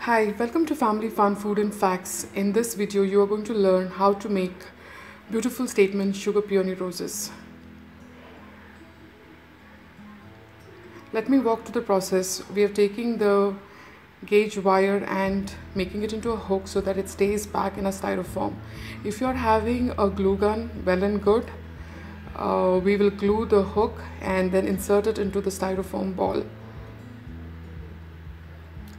Hi, welcome to Family Fun Food and Facts. In this video, you are going to learn how to make beautiful statement sugar peony roses. Let me walk through the process. We are taking the gauge wire and making it into a hook so that it stays back in a styrofoam. If you are having a glue gun, well and good. We will glue the hook and then insert it into the styrofoam ball.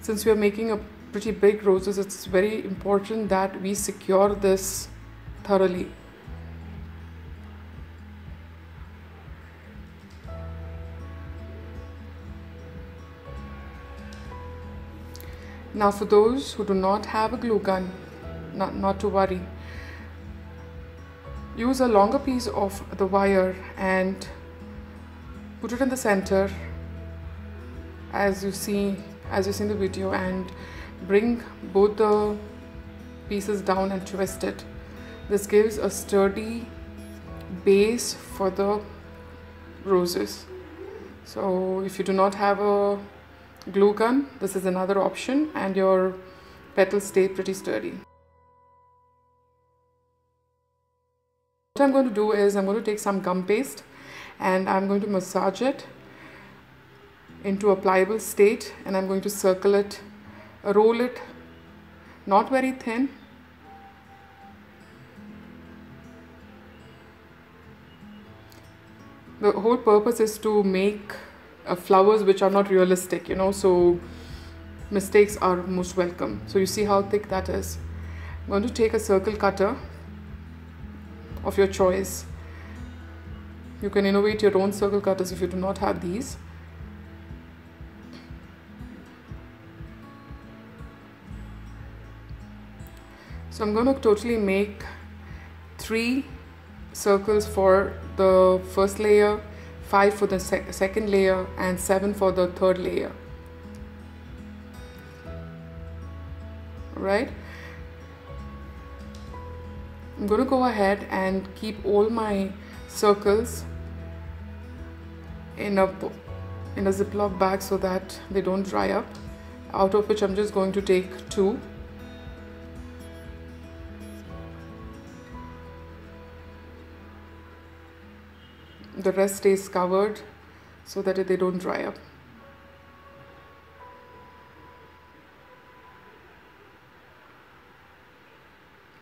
Since we are making a pretty big roses, it's very important that we secure this thoroughly. Now for those who do not have a glue gun, not to worry. Use a longer piece of the wire and put it in the center as you see in the video, and bring both the pieces down and twist it. This gives a sturdy base for the roses. So if you do not have a glue gun, this is another option and your petals stay pretty sturdy. What I'm going to do is I'm going to take some gum paste and I'm going to massage it into a pliable state, and I'm going to circle it, roll it, not very thin. The whole purpose is to make flowers which are not realistic, so mistakes are most welcome. So you see how thick that is. I'm going to take a circle cutter of your choice. You can innovate your own circle cutters if you do not have these. So I'm going to totally make 3 circles for the first layer, 5 for the second layer, and 7 for the third layer. Right? I'm going to go ahead and keep all my circles in a Ziploc bag so that they don't dry up, out of which I'm just going to take 2. The rest stays covered so that they don't dry up.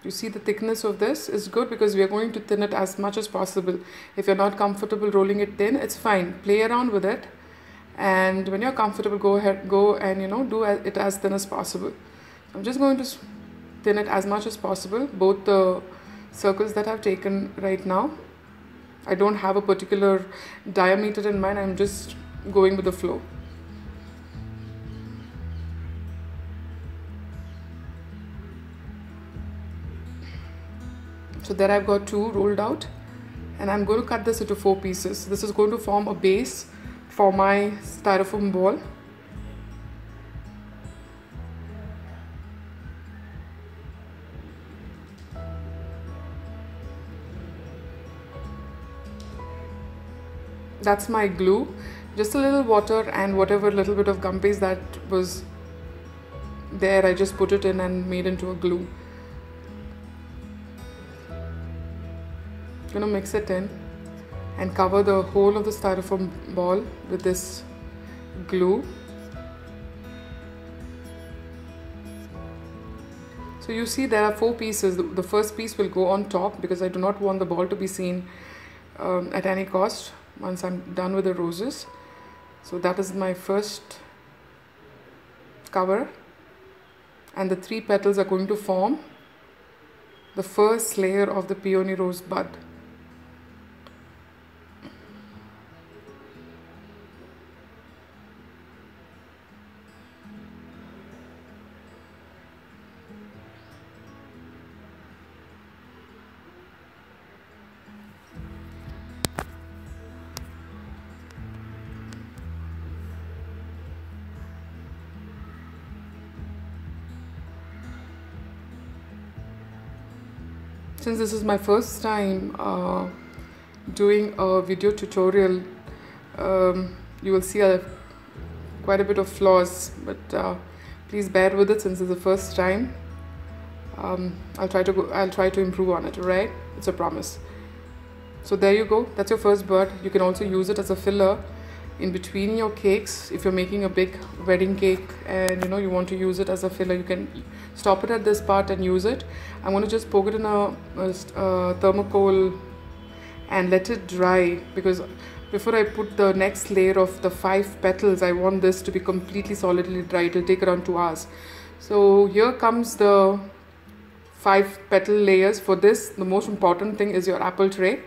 You see the thickness of this is good because we are going to thin it as much as possible. If you're not comfortable rolling it thin, it's fine. Play around with it, and when you're comfortable, go and do it as thin as possible. I'm just going to thin it as much as possible, both the circles that I've taken right now. I don't have a particular diameter in mind, I'm just going with the flow. So there I've got 2 rolled out, and I'm going to cut this into 4 pieces. This is going to form a base for my styrofoam ball. That's my glue. Just a little water and whatever little bit of gum paste that was there, I just put it in and made into a glue. I'm gonna mix it in and cover the whole of the styrofoam ball with this glue. So you see there are 4 pieces. The first piece will go on top because I do not want the ball to be seen at any cost once I'm done with the roses. So that is my first cover, and the 3 petals are going to form the first layer of the peony rose bud. Since this is my first time doing a video tutorial, you will see quite a bit of flaws, but Please bear with it since it's the first time. I'll try to improve on it, right? It's a promise. So there you go. That's your first bud. You can also use it as a filler in between your cakes. If you're making a big wedding cake and you want to use it as a filler, you can stop it at this part and use it. I'm going to just poke it in a thermocol and let it dry, because before I put the next layer of the 5 petals, I want this to be completely solidly dry. It will take around 2 hours. So here comes the 5 petal layers. For this, the most important thing is your apple tray.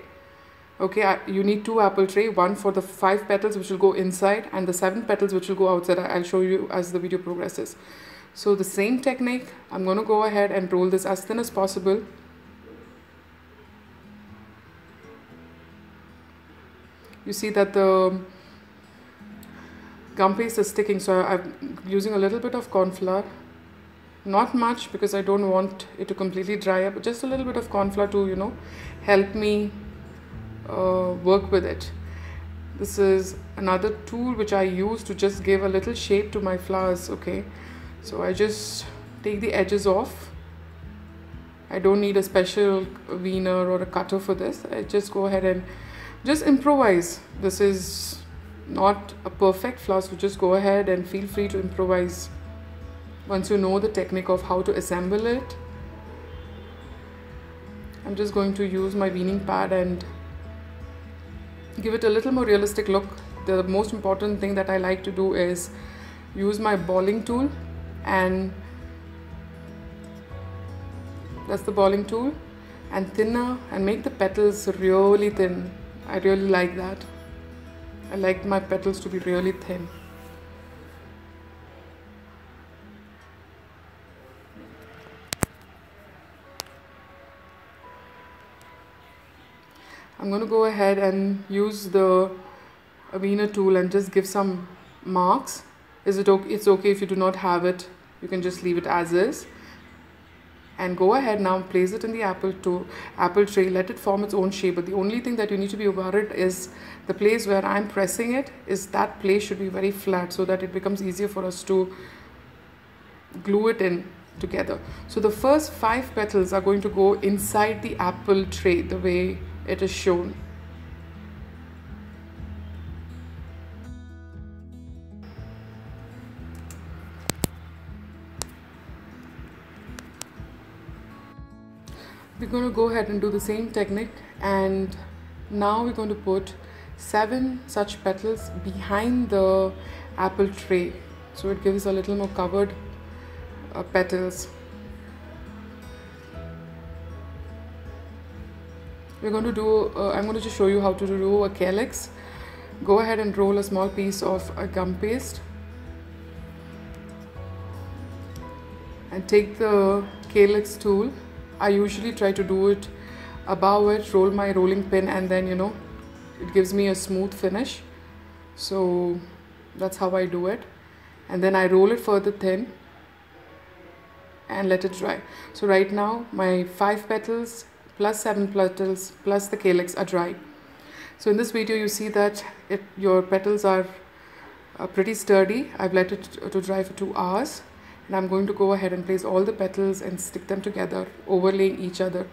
Okay, you need 2 apple tray, one for the 5 petals which will go inside and the 7 petals which will go outside. I'll show you as the video progresses. So the same technique, I'm going to go ahead and roll this as thin as possible. You see that the gum paste is sticking, so I'm using a little bit of corn flour. Not much, because I don't want it to completely dry up, but just a little bit of corn flour to help me work with it. This is another tool which I use to just give a little shape to my flowers. Okay, so I just take the edges off. I don't need a special weaner or a cutter for this. I just go ahead and just improvise. This is not a perfect flower, so just go ahead and feel free to improvise once you know the technique of how to assemble it. I'm just going to use my weaning pad and give it a little more realistic look. The most important thing that I like to do is use my balling tool, and that's the balling tool, and thinner, and make the petals really thin. I really like that. I like my petals to be really thin. I'm going to go ahead and use the weaner tool and just give some marks. It's okay if you do not have it. You can just leave it as is. And go ahead now, place it in the apple tray. Let it form its own shape. But the only thing that you need to be worried is the place where I'm pressing it. That place should be very flat, so that it becomes easier for us to glue it in together. So the first 5 petals are going to go inside the apple tray the way it is shown. We're going to go ahead and do the same technique, and now we're going to put 7 such petals behind the apple tray, so it gives a little more covered petals. We're going to do, I'm going to just show you how to do a calyx. Go ahead and roll a small piece of gum paste and take the calyx tool. I usually try to do it above it, roll my rolling pin, and then it gives me a smooth finish. So that's how I do it, and then I roll it further thin and let it dry. So right now my 5 petals plus 7 petals plus the calyx are dry. So in this video you see that your petals are pretty sturdy. I've let it to dry for 2 hours, and I'm going to go ahead and place all the petals and stick them together, overlaying each other.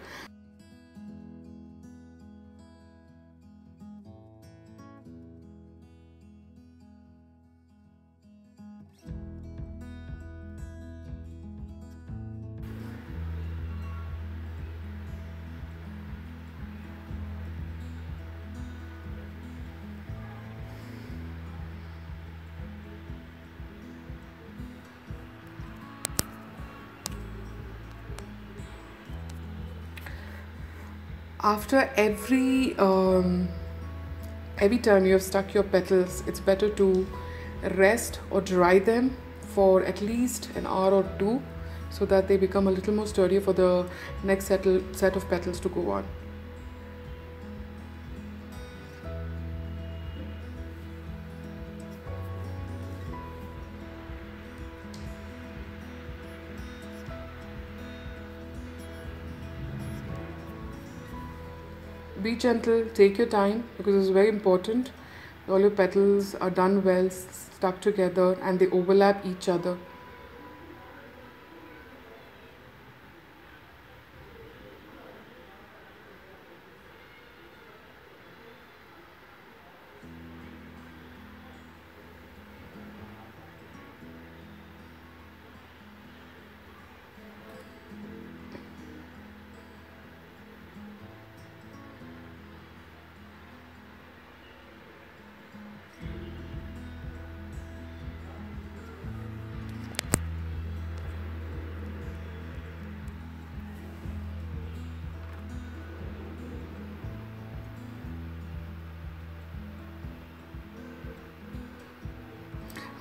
After every time you have stuck your petals, it's better to rest or dry them for at least an hour or 2, so that they become a little more sturdy for the next set of petals to go on. Be gentle, take your time, because it's very important. All your petals are done well, stuck together, and they overlap each other.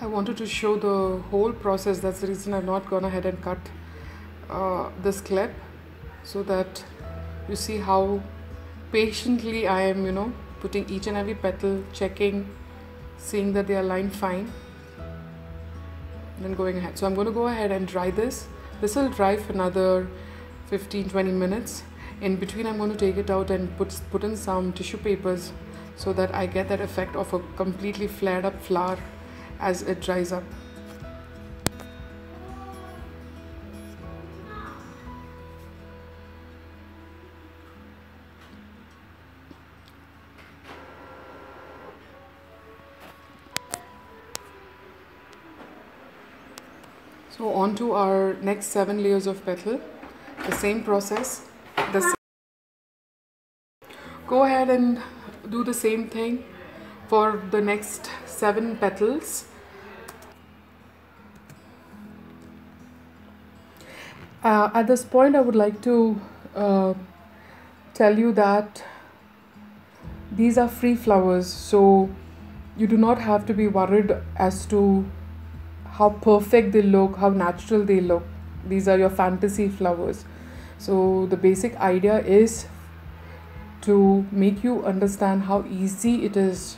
I wanted to show the whole process. That's the reason I've not gone ahead and cut this clip, so that you see how patiently I am, putting each and every petal, checking, seeing that they are lined fine, and then going ahead. So I'm going to go ahead and dry this. This will dry for another 15-20 minutes. In between, I'm going to take it out and put in some tissue papers so that I get that effect of a completely flared up flower as it dries up. So on to our next 7 layers of petal. The same process. Go ahead and do the same thing for the next 7 petals. At this point, I would like to tell you that these are free flowers, so you do not have to be worried as to how perfect they look, how natural they look. These are your fantasy flowers. So the basic idea is to make you understand how easy it is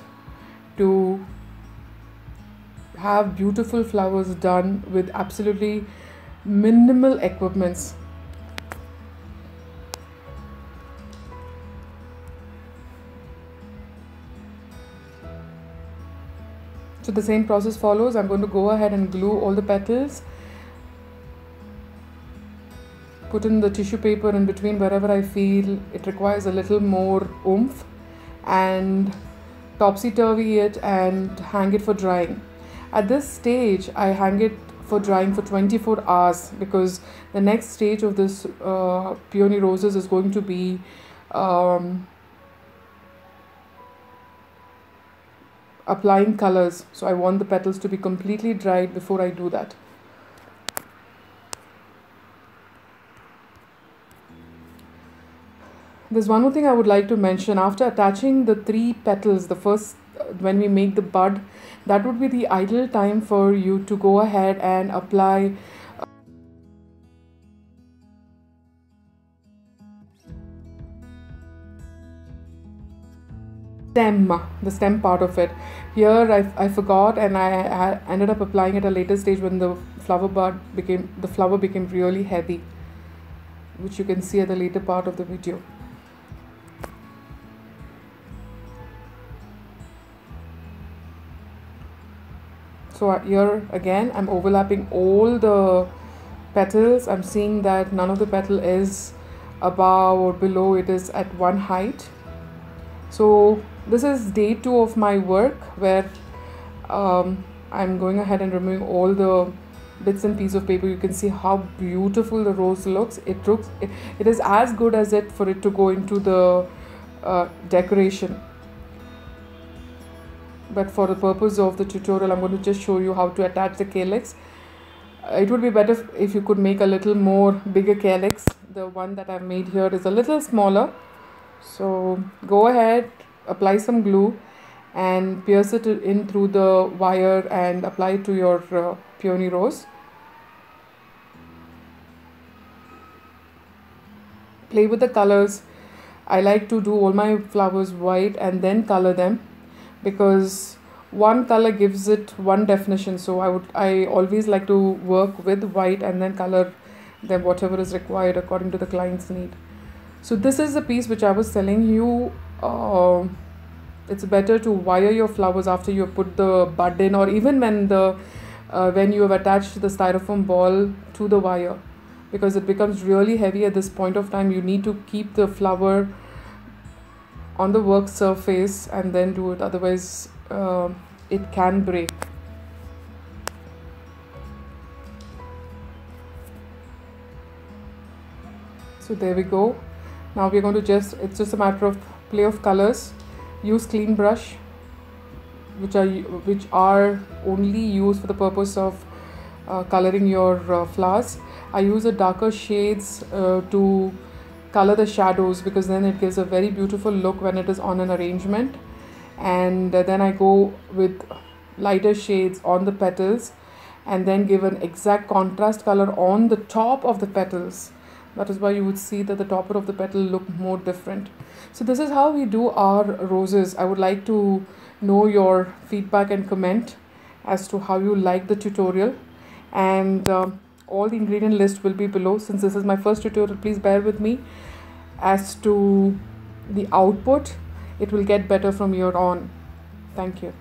to have beautiful flowers done with absolutely minimal equipments. So the same process follows. I'm going to go ahead and glue all the petals, put in the tissue paper in between wherever I feel it requires a little more oomph, and topsy-turvy it and hang it for drying. At this stage, I hang it for drying for 24 hours because the next stage of this peony roses is going to be applying colors. So I want the petals to be completely dried before I do that. There's one more thing I would like to mention. After attaching the 3 petals, the first, when we make the bud, that would be the ideal time for you to go ahead and apply the stem part of it. Here I forgot, and I ended up applying at a later stage when the flower became really heavy, which you can see at the later part of the video. So here again, I'm overlapping all the petals. I'm seeing that none of the petal is above or below, it is at one height. So this is day 2 of my work, where I'm going ahead and removing all the bits and pieces of paper. You can see how beautiful the rose looks. It is as good as it for it to go into the decoration. But for the purpose of the tutorial, I'm going to just show you how to attach the calyx. It would be better if you could make a little more bigger calyx. The one that I've made here is a little smaller. So go ahead, apply some glue and pierce it in through the wire and apply it to your peony rose. Play with the colors. I like to do all my flowers white and then color them, because one color gives it one definition. So I always like to work with white and then color them whatever is required according to the client's need. So this is the piece which I was telling you. It's better to wire your flowers after you put the bud in, or even when you have attached the styrofoam ball to the wire, because it becomes really heavy at this point of time. You need to keep the flower on the work surface and then do it, otherwise it can break. So there we go. Now we're going to it's just a matter of play of colors. Use clean brush, which are only used for the purpose of coloring your flowers. I use the darker shades to color the shadows, because then it gives a very beautiful look when it is on an arrangement. And then I go with lighter shades on the petals and then give an exact contrast color on the top of the petals. That is why you would see that the topper of the petal look more different. So this is how we do our roses. I would like to know your feedback and comment as to how you like the tutorial, and all the ingredient list will be below. Since this is my first tutorial, please bear with me. As to the output, it will get better from here on. Thank you.